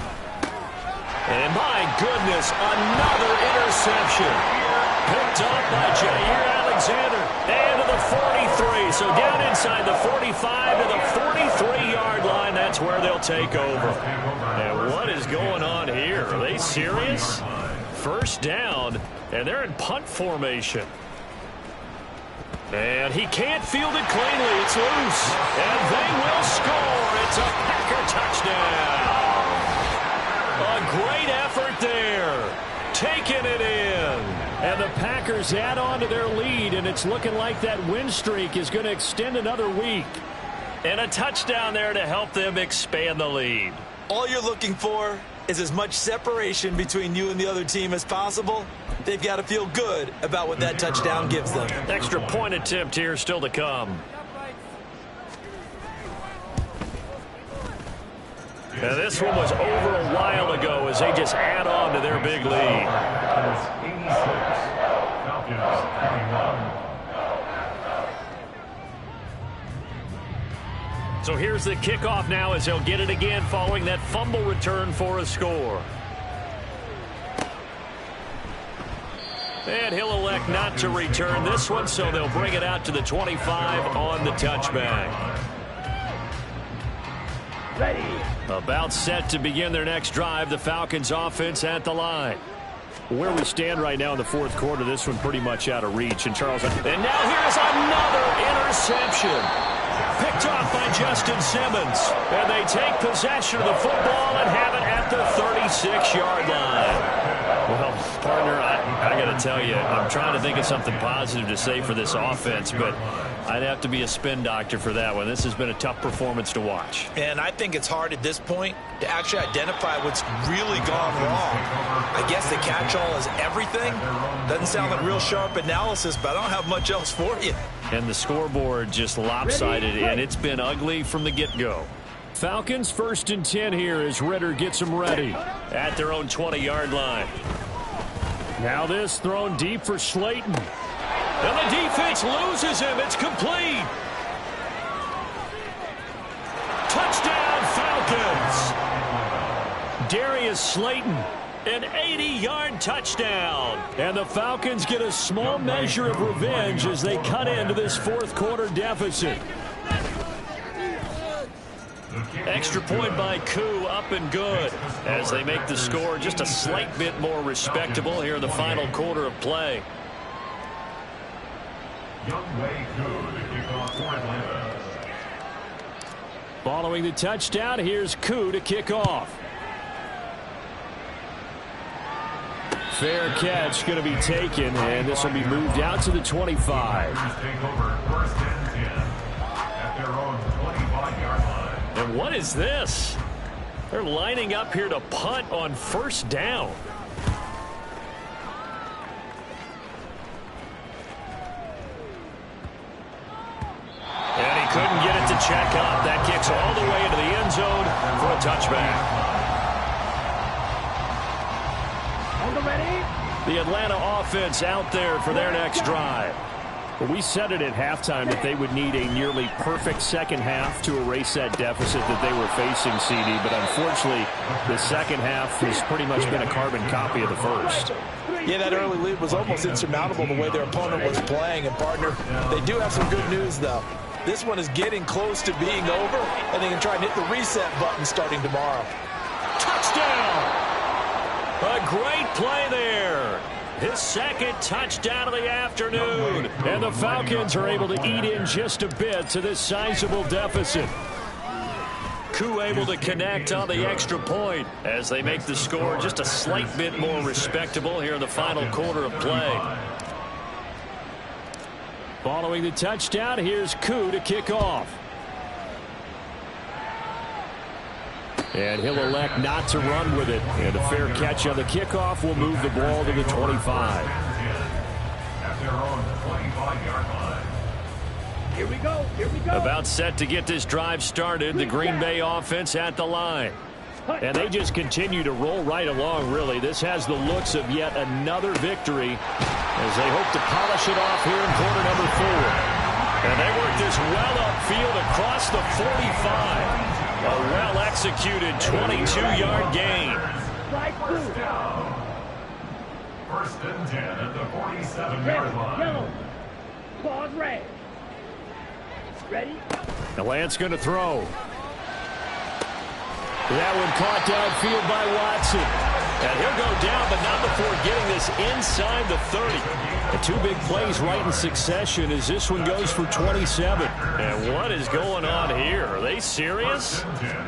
And my goodness, another interception. Picked up by Jair Alexander. And to the 43. So down inside the 45 to the 43-yard line. That's where they'll take over. And what is going on here? Are they serious? 1st down, and they're in punt formation. And he can't field it cleanly. It's loose. And they will score. It's a Packer touchdown. A great effort there. Taking it in. And the Packers add on to their lead, and it's looking like that win streak is going to extend another week. And a touchdown there to help them expand the lead. All you're looking for is as much separation between you and the other team as possible. They've got to feel good about what that touchdown gives them. Extra point attempt here still to come. Now this one was over a while ago as they just add on to their big lead. 86, Falcons 31. So here's the kickoff now as they'll get it again following that fumble return for a score. And he'll elect not to return this one, so they'll bring it out to the 25 on the touchback. Ready. About set to begin their next drive, the Falcons offense at the line. Where we stand right now in the fourth quarter, this one pretty much out of reach. And Charles, and now here's another interception. Picked off by Justin Simmons. And they take possession of the football and have it at the 36-yard line. Well, partner, I got to tell you, I'm trying to think of something positive to say for this offense, but I'd have to be a spin doctor for that one. This has been a tough performance to watch. And I think it's hard at this point to actually identify what's really gone wrong. I guess the catch-all is everything. Doesn't sound like real sharp analysis, but I don't have much else for you. And the scoreboard just lopsided, and it's been ugly from the get-go. Falcons 1st and 10 here as Ritter gets them ready. At their own 20-yard line. Now this thrown deep for Slayton. And the defense loses him. It's complete. Touchdown, Falcons. Darius Slayton, an 80-yard touchdown. And the Falcons get a small measure of revenge as they cut into this fourth quarter deficit. Extra point by Koo, up and good, as they make the score just a slight bit more respectable here in the final quarter of play. Following the touchdown, here's Koo to kick off. Fair catch going to be taken, and this will be moved out to the 25. And what is this? They're lining up here to punt on first down. And he couldn't get it to check up. That kicks all the way into the end zone for a touchback. On the ready. The Atlanta offense out there for their next drive. Well, we said it at halftime that they would need a nearly perfect second half to erase that deficit that they were facing, CD. But unfortunately, the second half has pretty much been a carbon copy of the first. Yeah, that early lead was almost insurmountable the way their opponent was playing. And, partner, they do have some good news, though. This one is getting close to being over, and they can try and hit the reset button starting tomorrow. Touchdown! A great play there. His second touchdown of the afternoon. And the Falcons are able to eat in just a bit to this sizable deficit. Koo able to connect on the extra point as they make the score just a slight bit more respectable here in the final quarter of play. Following the touchdown, here's Koo to kick off. And he'll elect not to run with it. And a fair catch on the kickoff will move the ball to the 25. Here we go. Here we go. About set to get this drive started. The Green Bay offense at the line. And they just continue to roll right along, really. This has the looks of yet another victory as they hope to polish it off here in quarter number 4. And they work this well upfield across the 45. A well-executed 22-yard gain. First and 10 at the 47-yard line. Yellow. Claws red. Ready? The Lance going to throw. That one caught downfield by Watson. And he'll go down, but not before getting this inside the 30. And 2 big plays right in succession as this one goes for 27. And what is going on here? Are they serious?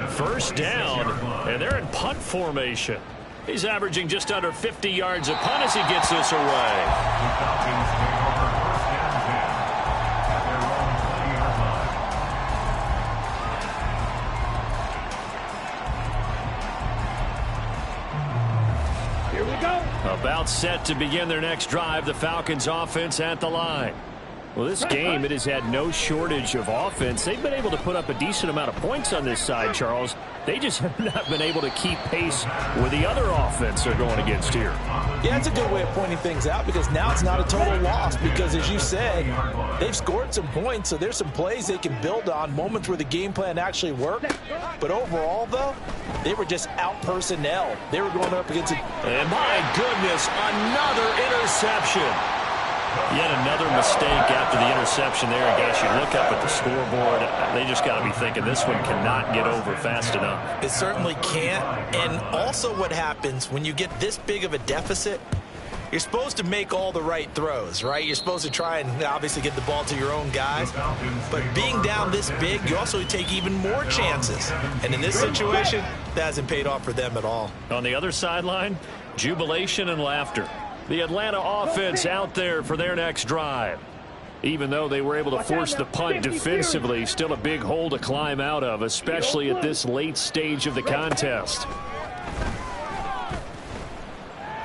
First down, and they're in punt formation. He's averaging just under 50 yards a punt as he gets this away. Here we go. About set to begin their next drive, the Falcons offense at the line. Well, this game, it has had no shortage of offense. They've been able to put up a decent amount of points on this side, Charles. They just have not been able to keep pace with the other offense they're going against here. Yeah, it's a good way of pointing things out because now it's not a total loss because, as you said, they've scored some points, so there's some plays they can build on, moments where the game plan actually worked. But overall, though, they were just out personnel. They were going up against it. And my goodness, another interception. Yet another mistake after the interception there. And guys, you look up at the scoreboard, they just got to be thinking this one cannot get over fast enough. It certainly can't. And also what happens when you get this big of a deficit, you're supposed to make all the right throws, right? You're supposed to try and obviously get the ball to your own guys. But being down this big, you also take even more chances. And in this situation, that hasn't paid off for them at all. On the other sideline, jubilation and laughter. The Atlanta offense out there for their next drive. Even though they were able to force the punt defensively, still a big hole to climb out of, especially at this late stage of the contest.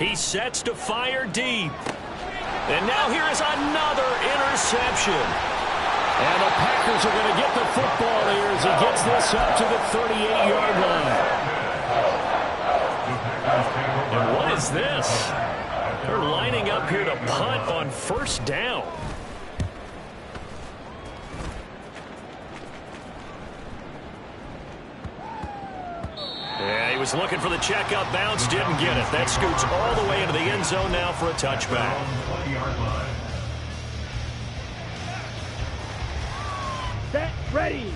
He sets to fire deep. And now here is another interception. And the Packers are going to get the football here as he gets this up to the 38-yard line. And what is this? They're lining up here to punt on first down. Yeah, he was looking for the checkup bounce, didn't get it. That scoots all the way into the end zone now for a touchback. Set, ready.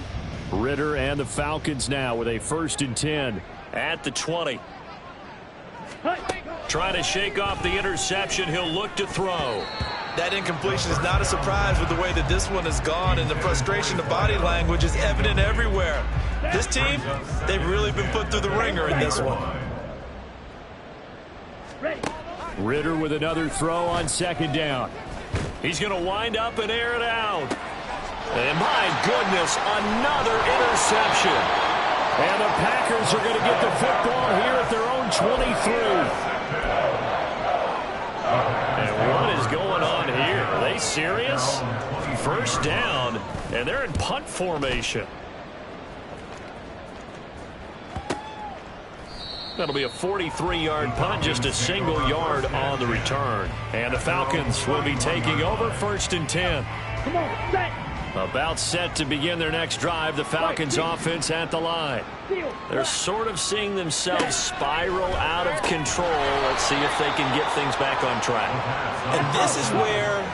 Ritter and the Falcons now with a 1st and 10 at the 20. Trying to shake off the interception. He'll look to throw. That incompletion is not a surprise with the way that this one has gone, and the frustration, the body language is evident everywhere. This team, they've really been put through the ringer in this one. Ritter with another throw on 2nd down. He's going to wind up and air it out. And my goodness, another interception. And the Packers are going to get the football here at their own 23. And what is going on here? Are they serious? First down, and they're in punt formation. That'll be a 43-yard punt, just a single yard on the return. And the Falcons will be taking over 1st and 10. Come on, set. About set to begin their next drive, the Falcons offense at the line. They're sort of seeing themselves spiral out of control. Let's see if they can get things back on track. And this is where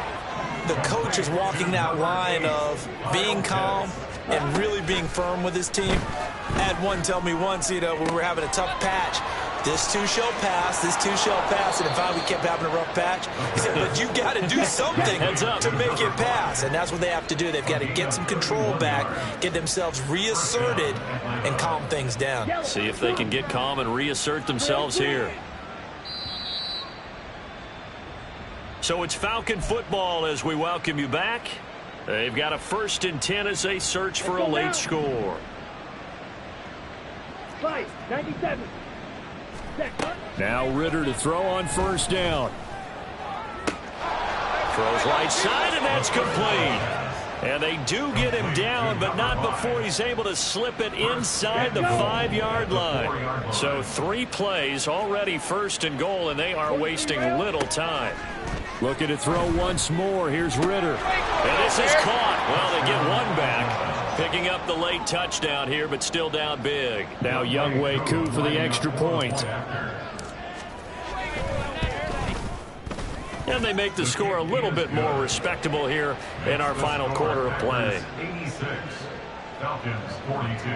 the coach is walking that line of being calm and really being firm with his team. I had one tell me once, when we were having a tough patch, this too shall pass, this too shall pass, and finally we kept having a rough patch. He said, but you got to do something to make it pass, and that's what they have to do. They've got to get some control back, get themselves reasserted, and calm things down. See if they can get calm and reassert themselves here. So it's Falcon football as we welcome you back. They've got a 1st and 10 as they search for a late score. 97. Now Ritter to throw on 1st down. Throws right side, and that's complete. And they do get him down, but not before he's able to slip it inside the 5-yard line. So 3 plays, already 1st and goal, and they are wasting little time. Looking to throw once more. Here's Ritter. And this is caught. Well, they get one back. Picking up the late touchdown here, but still down big. Now Younghoe Koo for the extra point. And they make the score a little bit more respectable here in our final quarter of play. 86, Falcons 42.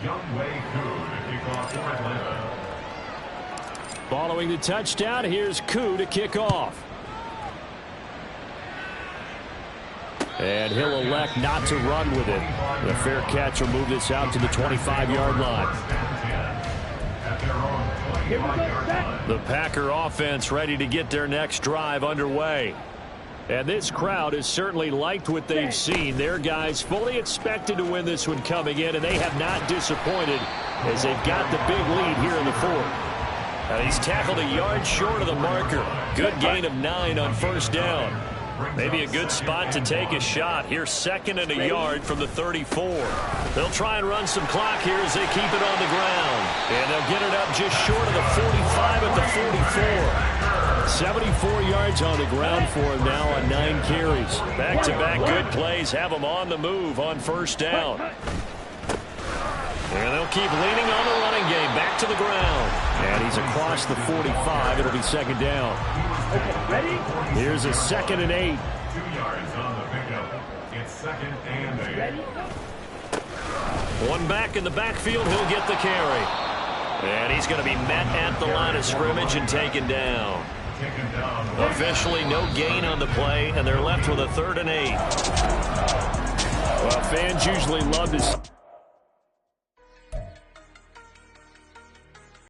Younghoe Koo to kick off for Atlanta. Following the touchdown, here's Koo to kick off. And he'll elect not to run with it. The fair catch will move this out to the 25-yard line. The Packer offense ready to get their next drive underway. And this crowd has certainly liked what they've seen. Their guys fully expected to win this one coming in, and they have not disappointed as they've got the big lead here in the 4th. And he's tackled a yard short of the marker. Good gain of 9 on 1st down. Maybe a good spot to take a shot. Here's second and a yard from the 34. They'll try and run some clock here as they keep it on the ground. And they'll get it up just short of the 45 at the 44. 74 yards on the ground for him now on 9 carries. Back-to-back good plays have him on the move on first down. And they'll keep leaning on the running game. Back to the ground. And he's across the 45. It'll be second down. Ready? Here's a 2nd and 8. 2 yards on the pickup. It's 2nd and 8. Ready? One back in the backfield. He'll get the carry. And he's going to be met at the line of scrimmage and taken down. Officially no gain on the play, and they're left with a 3rd and 8. Well, fans usually love to